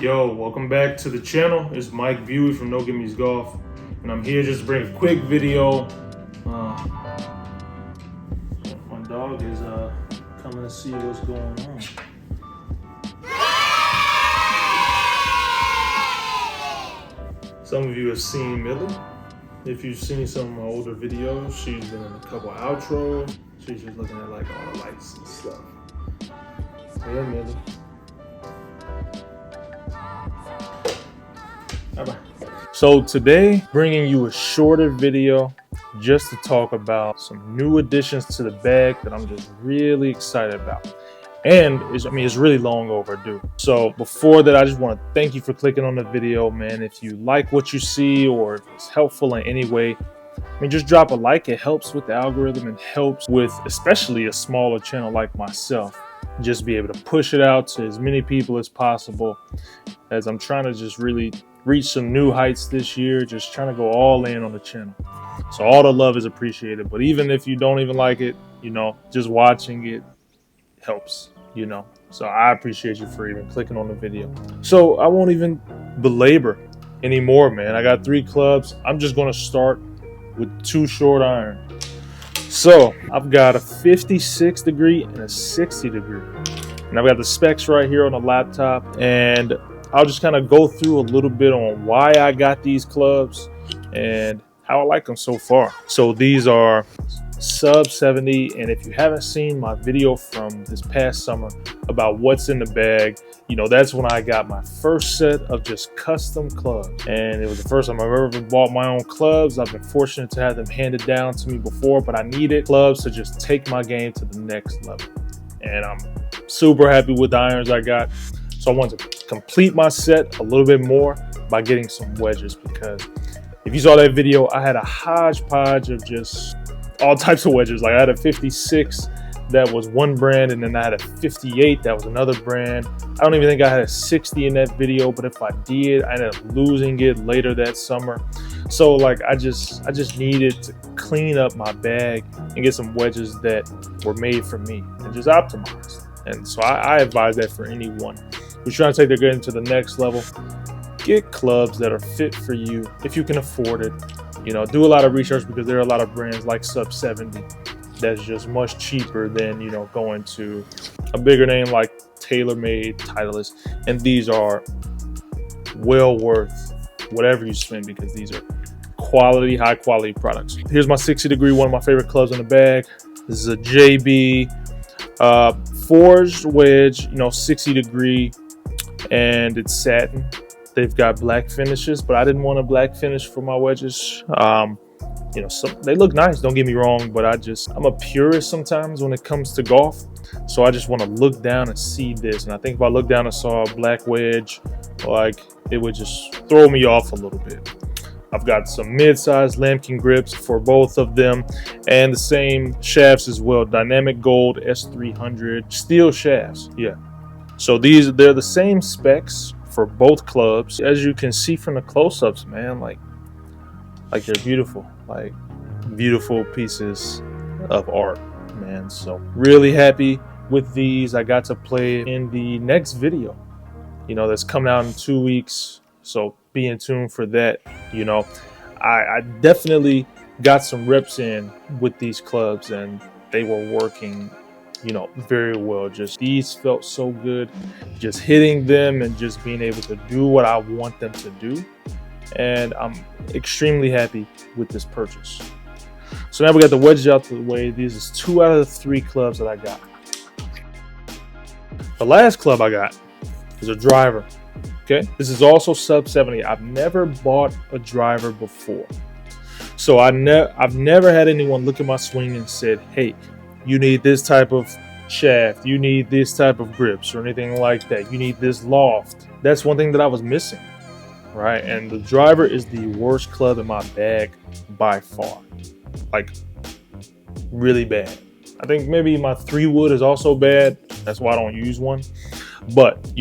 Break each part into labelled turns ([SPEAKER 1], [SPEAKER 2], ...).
[SPEAKER 1] Yo, welcome back to the channel. It's Mike Buey from No Gimmes Golf, and I'm here just to bring a quick video. My dog is coming to see what's going on. Some of you have seen Millie. If you've seen some of my older videos, she's been in a couple outros. She's just looking at like all the lights and stuff. Yeah, Millie. Bye-bye. So today, bringing you a shorter video just to talk about some new additions to the bag that I'm just really excited about. And it's really long overdue. So before that, I just want to thank you for clicking on the video, man. If you like what you see or if it's helpful in any way, just drop a like. It helps with the algorithm and helps with especially a smaller channel like myself. Just be able to push it out to as many people as possible, as I'm trying to just really reach some new heights this year, just trying to go all in on the channel. So all the love is appreciated, but even if you don't even like it, just watching it helps, so I appreciate you for even clicking on the video. So I won't even belabor anymore, man. I got 3 clubs. I'm just going to start with 2 short iron. So I've got a 56 degree and a 60 degree, and I've got the specs right here on the laptop, and I'll just kind of go through a little bit on why I got these clubs and how I like them so far. So these are sub 70, and if you haven't seen my video from this past summer about what's in the bag, that's when I got my first set of just custom clubs, and it was the first time I've ever bought my own clubs. I've been fortunate to have them handed down to me before, but I needed clubs to just take my game to the next level, and I'm super happy with the irons I got. So I wanted to complete my set a little bit more by getting some wedges, because if you saw that video, I had a hodgepodge of just all types of wedges. Like I had a 56 that was one brand, and then I had a 58 that was another brand. I don't even think I had a 60 in that video, but if I did, I ended up losing it later that summer. So like I just needed to clean up my bag and get some wedges that were made for me and just optimized. And so I advise that for anyone who's trying to take their game to the next level. Get clubs that are fit for you if you can afford it. Do a lot of research, because there are a lot of brands like sub 70 that's just much cheaper than going to a bigger name like TaylorMade, Titleist, and these are well worth whatever you spend, because these are quality, high quality products. Here's my 60 degree, one of my favorite clubs in the bag. This is a JB forged wedge, 60 degree, and it's satin. They've got black finishes, but I didn't want a black finish for my wedges. They look nice, don't get me wrong, but I'm a purist sometimes when it comes to golf. So I just want to look down and see this. And I think if I looked down and saw a black wedge, like, it would just throw me off a little bit. I've got some mid-sized lambkin grips for both of them, and the same shafts as well. Dynamic Gold S300 steel shafts. Yeah. So they're the same specs for both clubs. As you can see from the close-ups, man, like they're beautiful, like beautiful pieces of art, man. So really happy with these. I got to play in the next video, that's coming out in 2 weeks. So be in tune for that. I definitely got some reps in with these clubs, and they were working very well. Just these felt so good, just hitting them and just being able to do what I want them to do. And I'm extremely happy with this purchase. So now we got the wedges out the way. These is 2 out of the 3 clubs that I got. The last club I got is a driver. Okay, this is also sub 70. I've never bought a driver before, so I've never had anyone look at my swing and said, hey, you need this type of shaft, you need this type of grips, or anything like that. You need this loft. That's one thing that I was missing, right? And the driver is the worst club in my bag by far, like really bad. I think maybe my 3-wood is also bad. That's why I don't use one. But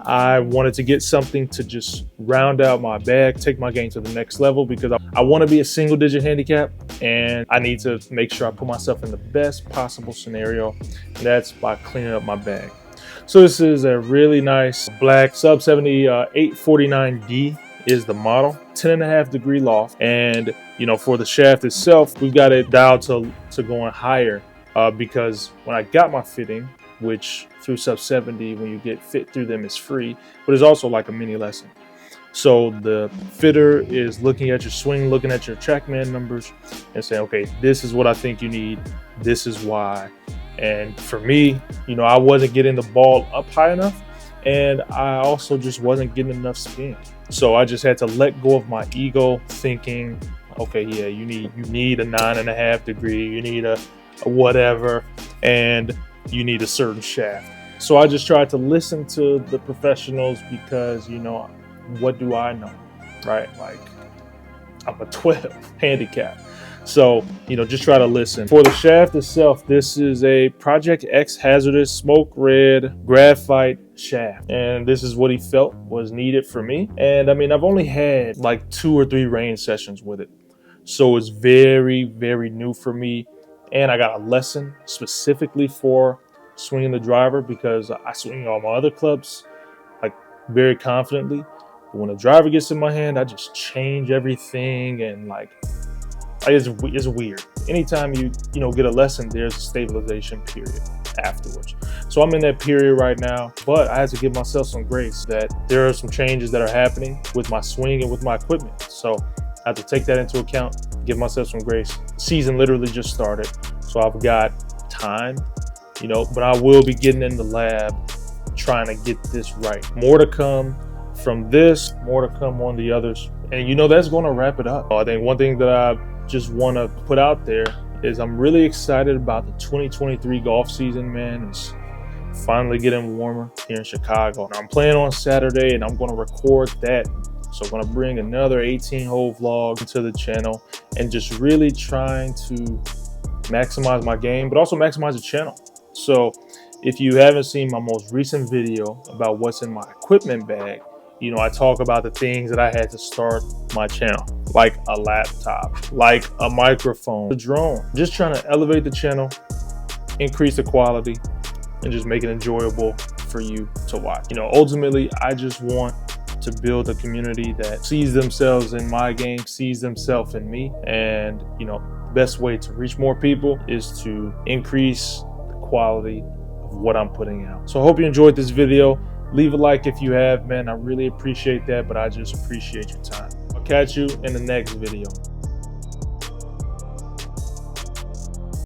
[SPEAKER 1] I wanted to get something to just round out my bag, take my game to the next level, because I want to be a single digit handicap, and I need to make sure I put myself in the best possible scenario, and that's by cleaning up my bag. So this is a really nice black sub 70 849D is the model, 10.5 degree loft. And you know, for the shaft itself, we've got it dialed to going higher because when I got my fitting, which through sub 70, when you get fit through them, is free, but it's also like a mini lesson. So the fitter is looking at your swing, looking at your TrackMan numbers and saying, okay, this is what I think you need. This is why. And for me, you know, I wasn't getting the ball up high enough, and I also just wasn't getting enough spin. So I just had to let go of my ego, thinking, okay, yeah, you need a 9.5 degree, you need a whatever, and you need a certain shaft. So I just tried to listen to the professionals because, you know, what do I know, right? Like, I'm a 12 handicap. So, you know, just try to listen. For the shaft itself, this is a Project X hazardous smoke red graphite shaft. And this is what he felt was needed for me. And I mean, I've only had like 2 or 3 range sessions with it. So it's very, very new for me. And I got a lesson specifically for swinging the driver because I swing all my other clubs like very confidently. But when the driver gets in my hand, I just change everything, and like, it's weird. Anytime you know, get a lesson, there's a stabilization period afterwards. So I'm in that period right now, but I had to give myself some grace that there are some changes that are happening with my swing and with my equipment. So I have to take that into account, give myself some grace. Season literally just started, so I've got time, you know, but I will be getting in the lab trying to get this right. More to come from this, more to come on the others. And you know, that's going to wrap it up. I think one thing that I just want to put out there is I'm really excited about the 2023 golf season, man. It's finally getting warmer here in Chicago. And I'm playing on Saturday, and I'm going to record that. So I'm going to bring another 18-hole vlog to the channel and just really trying to maximize my game, but also maximize the channel. So if you haven't seen my most recent video about what's in my equipment bag, you know, I talk about the things that I had to start my channel, like a laptop, like a microphone, a drone, just trying to elevate the channel, increase the quality, and just make it enjoyable for you to watch. You know, ultimately, I just want to build a community that sees themselves in my game, sees themselves in me. And, you know, best way to reach more people is to increase the quality of what I'm putting out. So I hope you enjoyed this video. Leave a like if you have, man. I really appreciate that, but I just appreciate your time. I'll catch you in the next video.